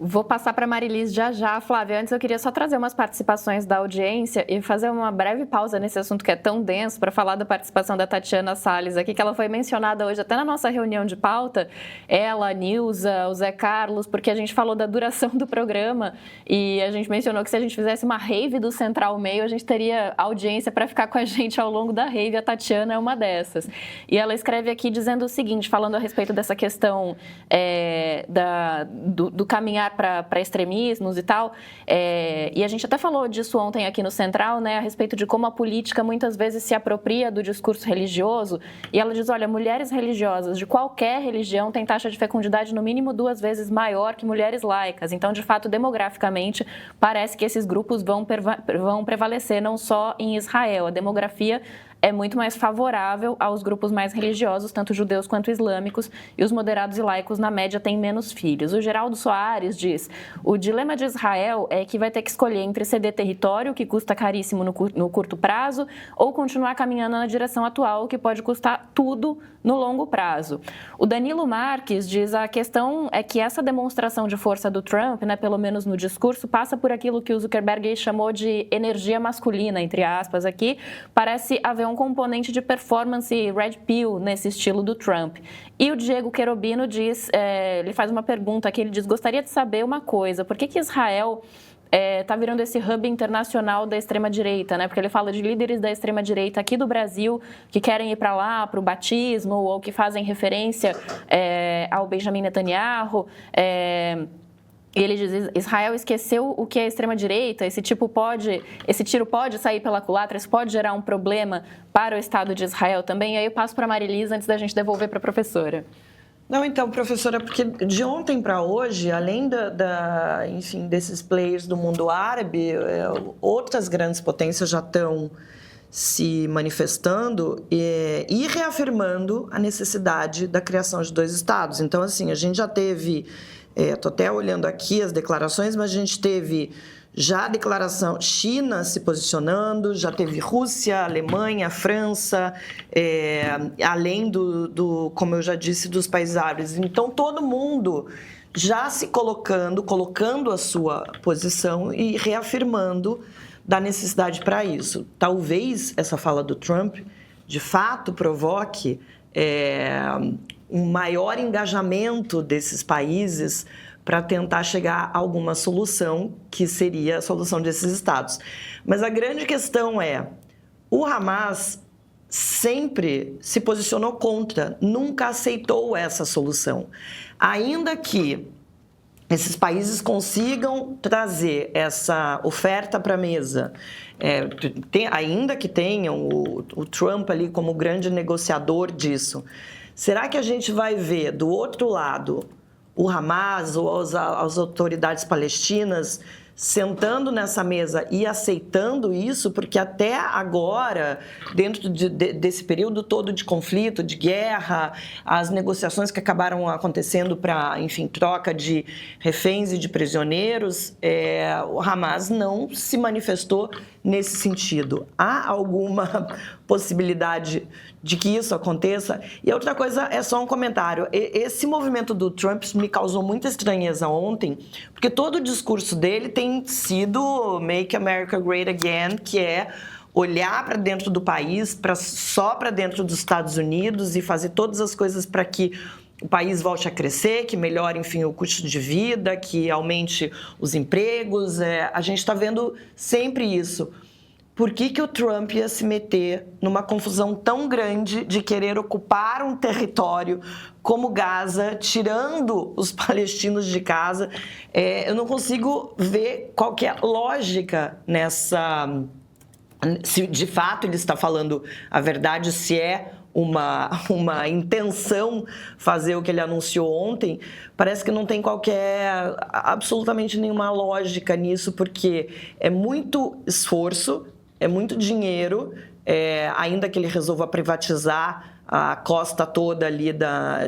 Vou passar para a Marilis já, Flávia. Antes eu queria só trazer umas participações da audiência e fazer uma breve pausa nesse assunto que é tão denso para falar da participação da Tatiana Salles aqui, que ela foi mencionada hoje até na nossa reunião de pauta, ela, a Nilza, o Zé Carlos, porque a gente falou da duração do programa e a gente mencionou que se a gente fizesse uma rave do Central Meio, a gente teria audiência para ficar com a gente ao longo da rave, a Tatiana é uma dessas. E ela escreve aqui dizendo o seguinte, falando a respeito dessa questão do caminhar para extremismos e tal, e a gente até falou disso ontem aqui no Central, né, a respeito de como a política muitas vezes se apropria do discurso religioso, e ela diz, olha, mulheres religiosas de qualquer religião têm taxa de fecundidade no mínimo 2 vezes maior que mulheres laicas, então, de fato, demograficamente, parece que esses grupos vão prevalecer não só em Israel, a demografia é muito mais favorável aos grupos mais religiosos, tanto judeus quanto islâmicos, e os moderados e laicos, na média, têm menos filhos. O Geraldo Soares diz, o dilema de Israel é que vai ter que escolher entre ceder território, que custa caríssimo no curto prazo, ou continuar caminhando na direção atual, que pode custar tudo no longo prazo. O Danilo Marques diz, a questão é que essa demonstração de força do Trump, né, pelo menos no discurso, passa por aquilo que o Zuckerberg chamou de energia masculina, entre aspas, aqui, parece haver um componente de performance red pill nesse estilo do Trump. E o Diego Querobino diz, ele faz uma pergunta aqui, ele diz, gostaria de saber uma coisa, por que Israel está virando esse hub internacional da extrema-direita, né? Porque ele fala de líderes da extrema-direita aqui do Brasil que querem ir para lá para o batismo ou que fazem referência ao Benjamin Netanyahu. Ele diz, Israel esqueceu o que é extrema-direita, esse tiro pode sair pela culatra, isso pode gerar um problema para o Estado de Israel também. E aí eu passo para a Marilisa antes da gente devolver para a professora. Não, então, professora, porque de ontem para hoje, além enfim, desses players do mundo árabe, outras grandes potências já estão se manifestando e reafirmando a necessidade da criação de 2 estados. Então, assim, a gente já teve, estou até olhando aqui as declarações, mas a gente teve já a declaração China se posicionando, já teve Rússia, Alemanha, França, além como eu já disse, dos países árabes. Então, todo mundo já se colocando a sua posição e reafirmando da necessidade para isso. Talvez essa fala do Trump, de fato, provoque um maior engajamento desses países para tentar chegar a alguma solução, que seria a solução desses estados. Mas a grande questão é, o Hamas sempre se posicionou contra, nunca aceitou essa solução. Ainda que esses países consigam trazer essa oferta para a mesa, ainda que tenham o Trump ali como grande negociador disso, será que a gente vai ver do outro lado o Hamas ou as autoridades palestinas sentando nessa mesa e aceitando isso? Porque até agora, dentro desse período todo de conflito, de guerra, as negociações que acabaram acontecendo para, enfim, troca de reféns e de prisioneiros, o Hamas não se manifestou nesse sentido. Há alguma possibilidade de que isso aconteça? E a outra coisa é só um comentário. Esse movimento do Trump me causou muita estranheza ontem, porque todo o discurso dele tem sido Make America Great Again, que é olhar para dentro do país, só para dentro dos Estados Unidos e fazer todas as coisas para que o país volte a crescer, que melhore, enfim, o custo de vida, que aumente os empregos. A gente está vendo sempre isso. Por que o Trump ia se meter numa confusão tão grande de querer ocupar um território como Gaza, tirando os palestinos de casa? Eu não consigo ver qualquer lógica nessa... Se de fato ele está falando a verdade, se é uma intenção fazer o que ele anunciou ontem, parece que não tem absolutamente nenhuma lógica nisso, porque é muito esforço, é muito dinheiro, ainda que ele resolva privatizar a costa toda ali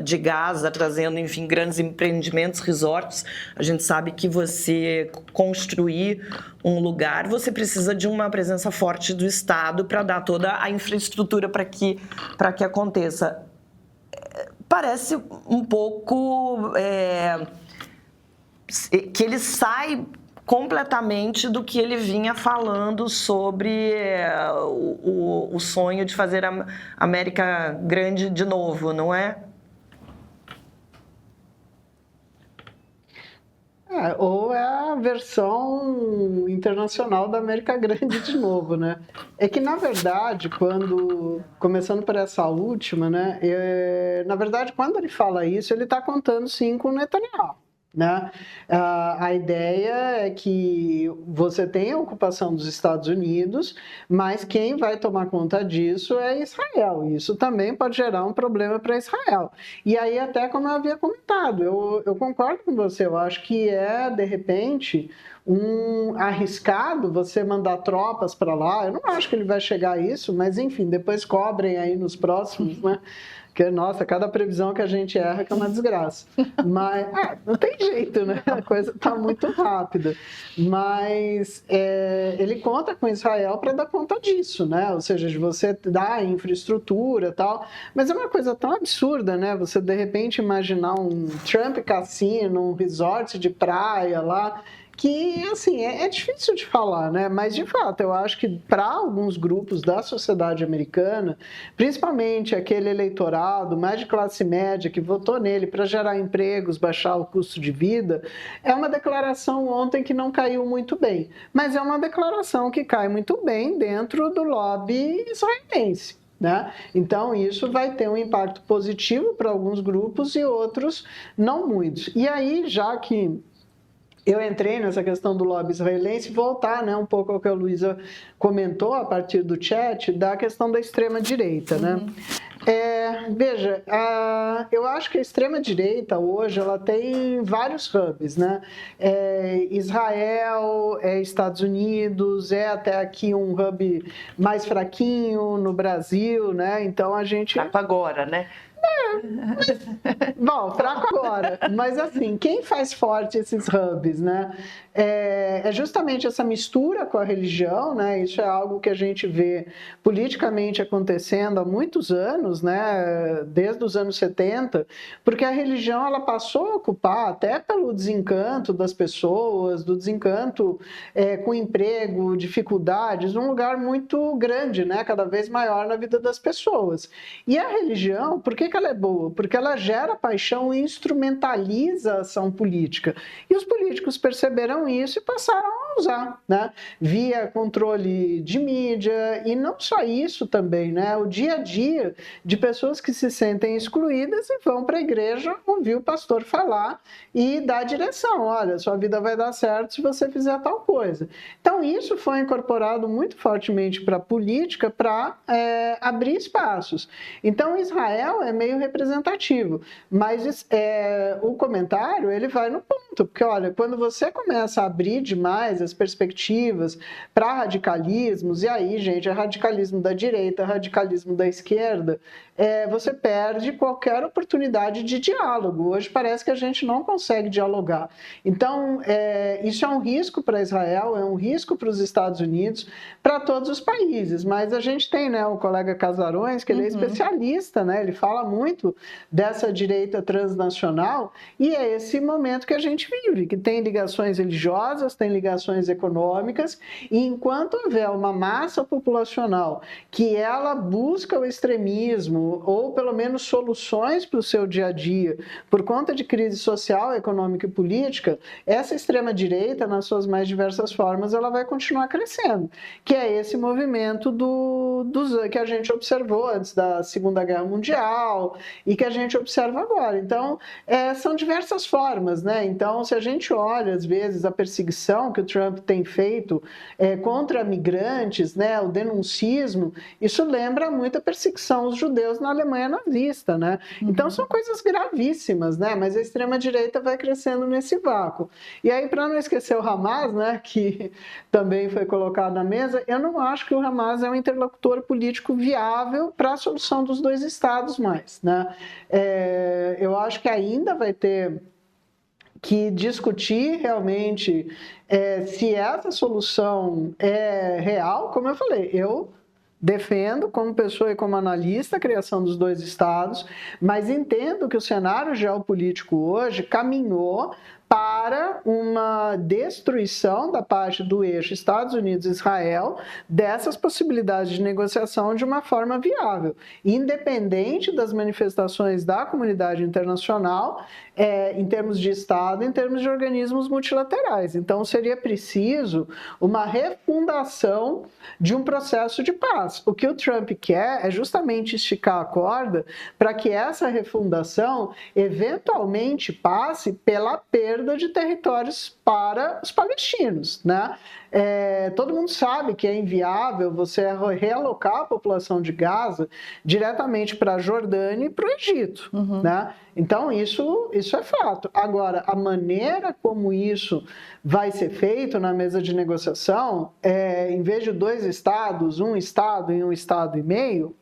de Gaza, trazendo, enfim, grandes empreendimentos, resorts. A gente sabe que você construir um lugar, você precisa de uma presença forte do Estado para dar toda a infraestrutura para que aconteça. Parece um pouco... que ele sai completamente do que ele vinha falando sobre o sonho de fazer a América grande de novo, não é? Ou é a versão internacional da América Grande de novo, né? É que, na verdade, começando por essa última, né? Na verdade, quando ele fala isso, ele está contando, sim, com o Netanyahu. Né? A ideia é que você tem a ocupação dos Estados Unidos, mas quem vai tomar conta disso é Israel. Isso também pode gerar um problema para Israel. E aí, até como eu havia comentado, eu concordo com você, eu acho que de repente, arriscado você mandar tropas para lá. Eu não acho que ele vai chegar a isso, mas enfim, depois cobrem aí nos próximos, né? Porque, nossa, cada previsão que a gente erra que é uma desgraça. Mas, não tem jeito, né? A coisa está muito rápida. Mas ele conta com Israel para dar conta disso, né? Ou seja, de você dar infraestrutura e tal. Mas é uma coisa tão absurda, né? Você, de repente, imaginar um Trump Cassino, um resort de praia lá, que, assim, é difícil de falar, né? Mas, de fato, eu acho que para alguns grupos da sociedade americana, principalmente aquele eleitorado mais de classe média que votou nele para gerar empregos, baixar o custo de vida, é uma declaração ontem que não caiu muito bem. Mas é uma declaração que cai muito bem dentro do lobby israelense. Né? Então, isso vai ter um impacto positivo para alguns grupos e outros não muitos. E aí, já que eu entrei nessa questão do lobby israelense, voltar, né, um pouco ao que a Luísa comentou a partir do chat, da questão da extrema-direita. Né? Veja, eu acho que a extrema-direita hoje ela tem vários hubs. Né? Israel, Estados Unidos, até aqui um hub mais fraquinho no Brasil. Né? Então a gente... Fraco agora, né? Bom, fraco agora, mas assim, quem faz forte esses hubs, né? É justamente essa mistura com a religião, né? Isso é algo que a gente vê politicamente acontecendo há muitos anos, né? Desde os anos 70, porque a religião ela passou a ocupar, até pelo desencanto das pessoas, do desencanto com emprego, dificuldades, um lugar muito grande, né? Cada vez maior na vida das pessoas. E a religião, por que ela é boa? Porque ela gera paixão e instrumentaliza a ação política. E os políticos perceberam isso e passaram a usar, né? Via controle de mídia e não só isso também, né? O dia a dia de pessoas que se sentem excluídas e vão para a igreja ouvir o pastor falar e dar direção. Olha, sua vida vai dar certo se você fizer tal coisa. Então, isso foi incorporado muito fortemente para a política para abrir espaços. Então, Israel é meio representativo, mas o comentário ele vai no ponto, porque olha, quando você começa a abrir demais as perspectivas para radicalismos, e aí, gente, é radicalismo da direita, radicalismo da esquerda, você perde qualquer oportunidade de diálogo. Hoje parece que a gente não consegue dialogar. Então, isso é um risco para Israel, é um risco para os Estados Unidos, para todos os países, mas a gente tem, né, o colega Casarões, que ele é especialista, né, ele fala muito dessa direita transnacional, e é esse momento que a gente vive, que tem ligações religiosas, tem ligações econômicas, e enquanto houver uma massa populacional que ela busca o extremismo, ou pelo menos soluções para o seu dia a dia, por conta de crise social, econômica e política, essa extrema-direita, nas suas mais diversas formas, ela vai continuar crescendo, que é esse movimento que a gente observou antes da Segunda Guerra Mundial e que a gente observa agora. Então, são diversas formas, né? Então, se a gente olha, às vezes, a perseguição que o Trump tem feito contra migrantes, né? O denuncismo, isso lembra muito a perseguição aos judeus na Alemanha nazista, né? Então, são coisas gravíssimas, né? Mas a extrema-direita vai crescendo nesse vácuo. E aí, para não esquecer o Hamas, né? Que também foi colocado na mesa, eu não acho que o Hamas é um interlocutor político viável para a solução dos dois estados mais, né? Eu acho que ainda vai ter que discutir realmente se essa solução é real. Como eu falei, eu defendo, como pessoa e como analista, a criação dos dois estados, mas entendo que o cenário geopolítico hoje caminhou para uma destruição da parte do eixo Estados Unidos-Israel dessas possibilidades de negociação de uma forma viável, independente das manifestações da comunidade internacional, em termos de Estado, em termos de organismos multilaterais. Então, seria preciso uma refundação de um processo de paz. O que o Trump quer é justamente esticar a corda para que essa refundação eventualmente passe pela perda de territórios para os palestinos, né? Todo mundo sabe que é inviável você realocar a população de Gaza diretamente para a Jordânia e para o Egito, né? Então, isso é fato. Agora, a maneira como isso vai ser feito na mesa de negociação, em vez de 2 estados, um estado e um estado e meio,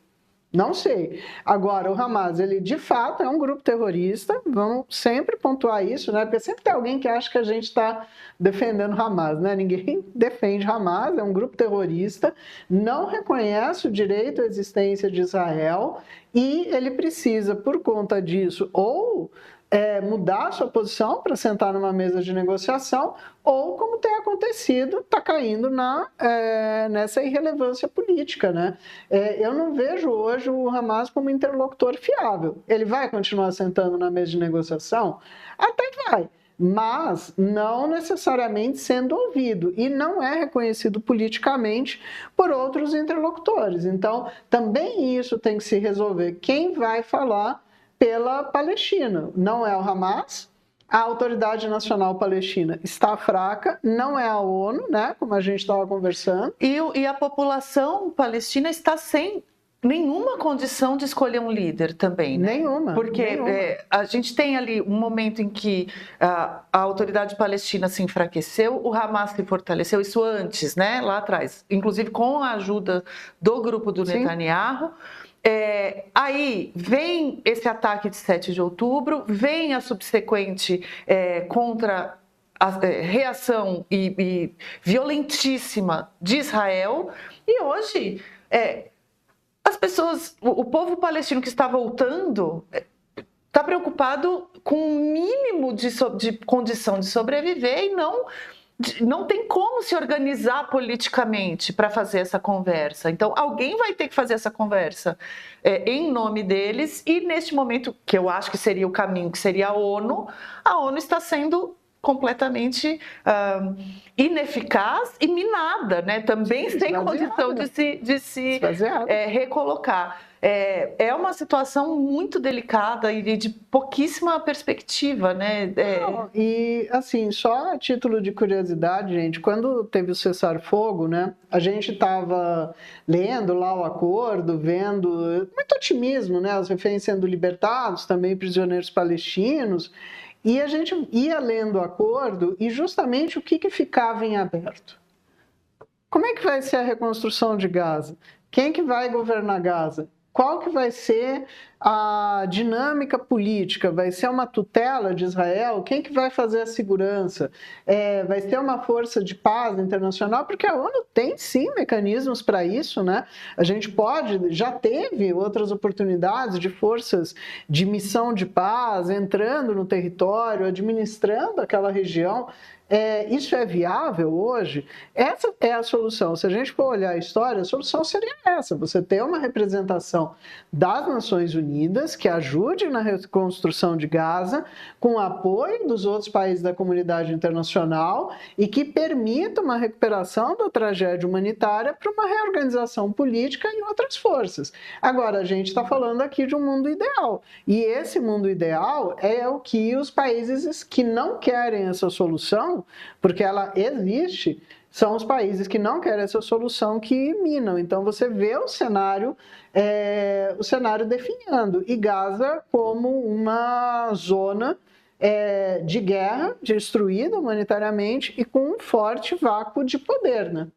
não sei. Agora, o Hamas, ele de fato é um grupo terrorista, vamos sempre pontuar isso, né? Porque sempre tem alguém que acha que a gente está defendendo o Hamas, né? Ninguém defende o Hamas, é um grupo terrorista, não reconhece o direito à existência de Israel e ele precisa, por conta disso, ou mudar sua posição para sentar numa mesa de negociação, ou, como tem acontecido, está caindo nessa irrelevância política, né? Eu não vejo hoje o Hamas como interlocutor fiável. Ele vai continuar sentando na mesa de negociação? Até vai, mas não necessariamente sendo ouvido e não é reconhecido politicamente por outros interlocutores. Então, também isso tem que se resolver. Quem vai falar pela Palestina? Não é o Hamas, a Autoridade Nacional Palestina está fraca, não é a ONU, né, como a gente estava conversando. E a população palestina está sem nenhuma condição de escolher um líder também, né? Nenhuma. Porque a gente tem ali um momento em que a Autoridade Palestina se enfraqueceu, o Hamas se fortaleceu, isso antes, né, lá atrás, inclusive com a ajuda do grupo do Netanyahu. Aí vem esse ataque de 7 de outubro, vem a subsequente contra a reação e violentíssima de Israel, e hoje as pessoas, o povo palestino que está voltando está preocupado com o mínimo de condição de sobreviver e não tem como se organizar politicamente para fazer essa conversa. Então, alguém vai ter que fazer essa conversa em nome deles, e neste momento, que eu acho que seria o caminho, que seria a ONU está sendo completamente ineficaz e minada, né? Também sem condição de se recolocar. É uma situação muito delicada e de pouquíssima perspectiva, né? E, assim, só a título de curiosidade, gente, quando teve o cessar-fogo, né, a gente estava lendo lá o acordo, vendo muito otimismo, né, os reféns sendo libertados, também prisioneiros palestinos, e a gente ia lendo o acordo e justamente o que ficava em aberto. Como é que vai ser a reconstrução de Gaza? Quem que vai governar Gaza? Qual que vai ser a dinâmica política? Vai ser uma tutela de Israel? Quem que vai fazer a segurança? Vai ser uma força de paz internacional? Porque a ONU tem, sim, mecanismos para isso, né? A gente já teve outras oportunidades de forças de missão de paz entrando no território, administrando aquela região. Isso é viável hoje? Essa é a solução. Se a gente for olhar a história, a solução seria essa: você ter uma representação das Nações Unidas que ajude na reconstrução de Gaza, com apoio dos outros países da comunidade internacional e que permita uma recuperação da tragédia humanitária para uma reorganização política e outras forças. Agora, a gente está falando aqui de um mundo ideal. E esse mundo ideal é o que os países que não querem essa solução, porque ela existe, são os países que não querem essa solução que minam. Então, você vê o cenário definhando, e Gaza como uma zona de guerra, destruída humanitariamente e com um forte vácuo de poder, né?